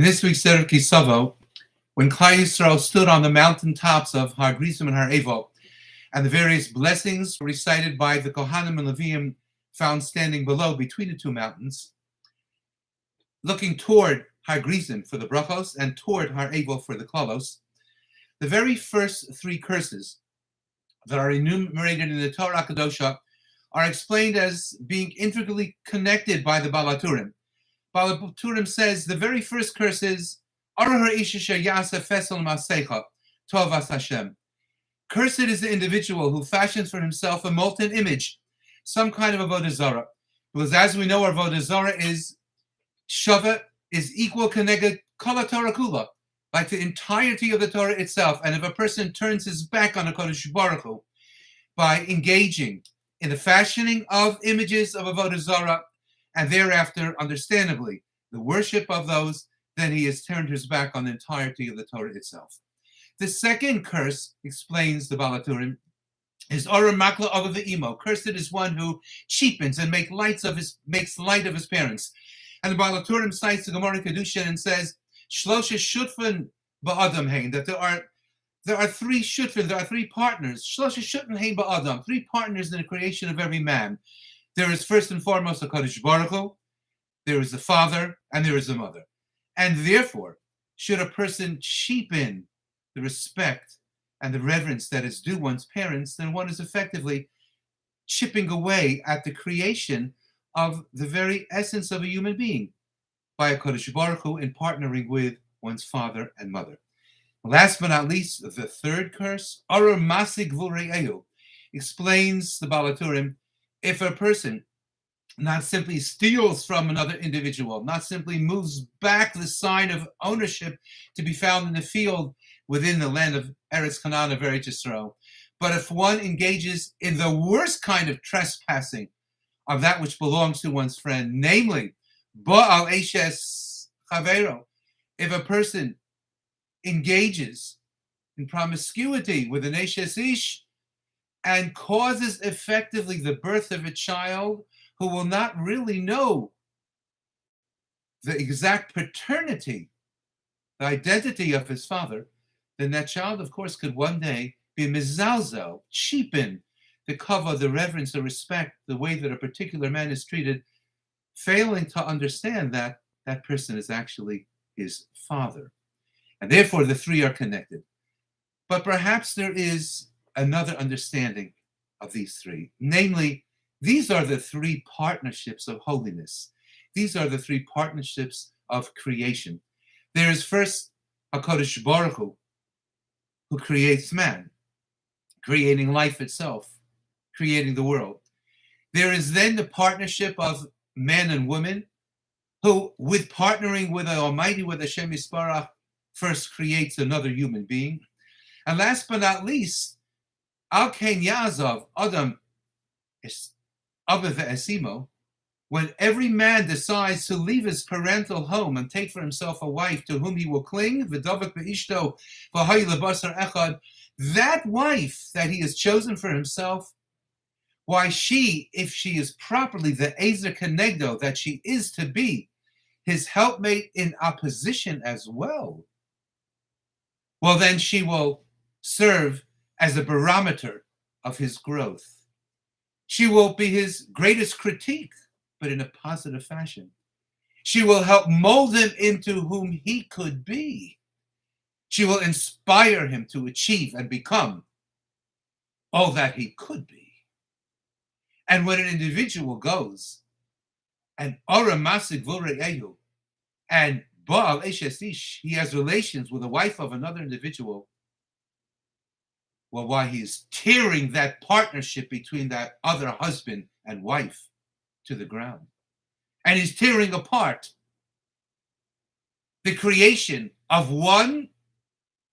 In this week's Parshas Ki Savo, when Klal Yisrael stood on the mountaintops of Har Grizim and Har Evo, and the various blessings recited by the Kohanim and Leviim found standing below between the two mountains, looking toward Har Grizim for the brachos and toward Har Evo for the klalos, the very first three curses that are enumerated in the Torah Kadosha are explained as being intricately connected by the Baal HaTurim. Baal HaTurim says the very first curse is Hashem. Cursed is the individual who fashions for himself a molten image, some kind of avodah zarah. Because as we know, our avodah zarah is shava, is equal keneged kol Torah kula, like the entirety of the Torah itself. And if a person turns his back on a Kodesh Baruch Hu by engaging in the fashioning of images of avodah zarah, and thereafter, understandably, the worship of those, then he has turned his back on the entirety of the Torah itself. The second curse, explains the Baal HaTurim, is Ora Makla of the Imo. Cursed is one who cheapens and makes light of his parents. And the Baal HaTurim cites the Gemara Kedushin and says, Shlosha Shutfin Ba'adam Hein, that there are three shutfin, there are three partners. Shlosha Shutfin Hein Ba'adam, three partners in the creation of every man. There is first and foremost a Kodesh Baruch Hu, there is the father, and there is the mother. And therefore, should a person cheapen the respect and the reverence that is due one's parents, then one is effectively chipping away at the creation of the very essence of a human being by a Kodesh Baruch Hu in partnering with one's father and mother. Last but not least, the third curse, Arur Masig V'Re'ehu, explains the Baal HaTurim, if a person not simply steals from another individual, not simply moves back the sign of ownership to be found in the field within the land of Eretz Canaan of Eretz Yisrael, but if one engages in the worst kind of trespassing of that which belongs to one's friend, namely, Ba'al Eshes Chavero, if a person engages in promiscuity with an Eshes Ish and causes effectively the birth of a child who will not really know the exact paternity, the identity of his father, then that child, of course, could one day be mizalzel, cheapen the cover, the reverence, the respect, the way that a particular man is treated, failing to understand that that person is actually his father. And therefore, the three are connected. But perhaps there is another understanding of these three. Namely, these are the three partnerships of holiness. These are the three partnerships of creation. There is first HaKadosh Baruch Hu, who creates man, creating life itself, creating the world. There is then the partnership of man and woman, who, with partnering with the Almighty, with Hashem Yisparach, first creates another human being. And last but not least, Al Ken Yazov, Adam is Abba Ve'esimo, when every man decides to leave his parental home and take for himself a wife to whom he will cling, V'davak Be'ishto V'hayi Lebasar Echad, that wife that he has chosen for himself, why she, if she is properly the Ezer Kenegdo that she is to be, his helpmate in opposition as well, well then she will serve as a barometer of his growth. She will be his greatest critique, but in a positive fashion. She will help mold him into whom he could be. She will inspire him to achieve and become all that he could be. And when an individual goes and Ora Masig V'Re'ehu and Ba'al Eshes Ish, he has relations with the wife of another individual, well, why he's tearing that partnership between that other husband and wife to the ground. And he's tearing apart the creation of one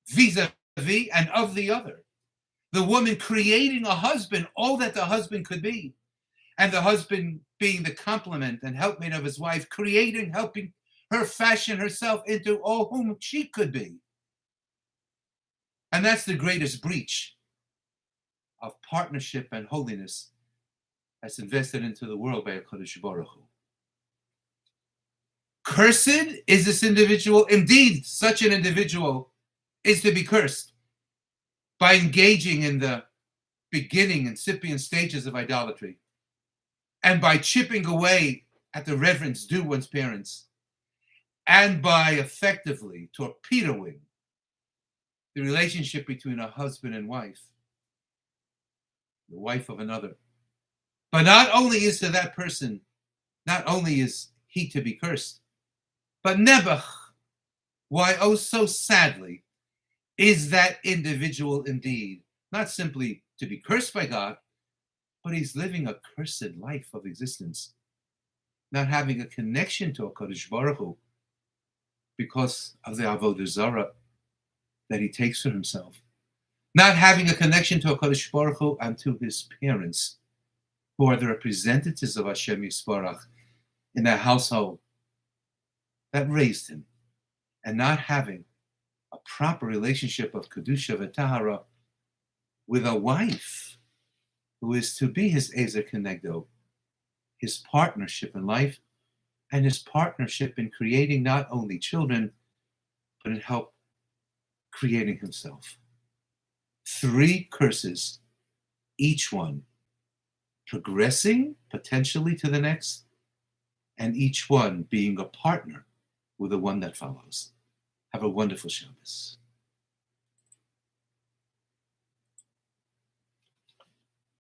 vis-a-vis and of the other. The woman creating a husband, all that the husband could be, and the husband being the complement and helpmate of his wife, creating, helping her fashion herself into all whom she could be. And that's the greatest breach of partnership and holiness that's invested into the world by HaKadosh Baruch Hu. Cursed is this individual. Indeed, such an individual is to be cursed by engaging in the beginning incipient stages of idolatry and by chipping away at the reverence due one's parents and by effectively torpedoing the relationship between a husband and wife, the wife of another. But not only is to that person, not only is he to be cursed, but Nebuch, why oh so sadly, is that individual indeed not simply to be cursed by God, but he's living a cursed life of existence, not having a connection to HaKadosh Baruch Hu because of the Avodah Zarah that he takes for himself, not having a connection to HaKadosh Baruch Hu and to his parents, who are the representatives of Hashem Yisbarach in that household that raised him, and not having a proper relationship of Kedusha v'Tahara with a wife who is to be his Ezer Kenegdo, his partnership in life, and his partnership in creating not only children, but in help creating himself. 3 curses, each one progressing potentially to the next, and each one being a partner with the one that follows. Have a wonderful Shabbos.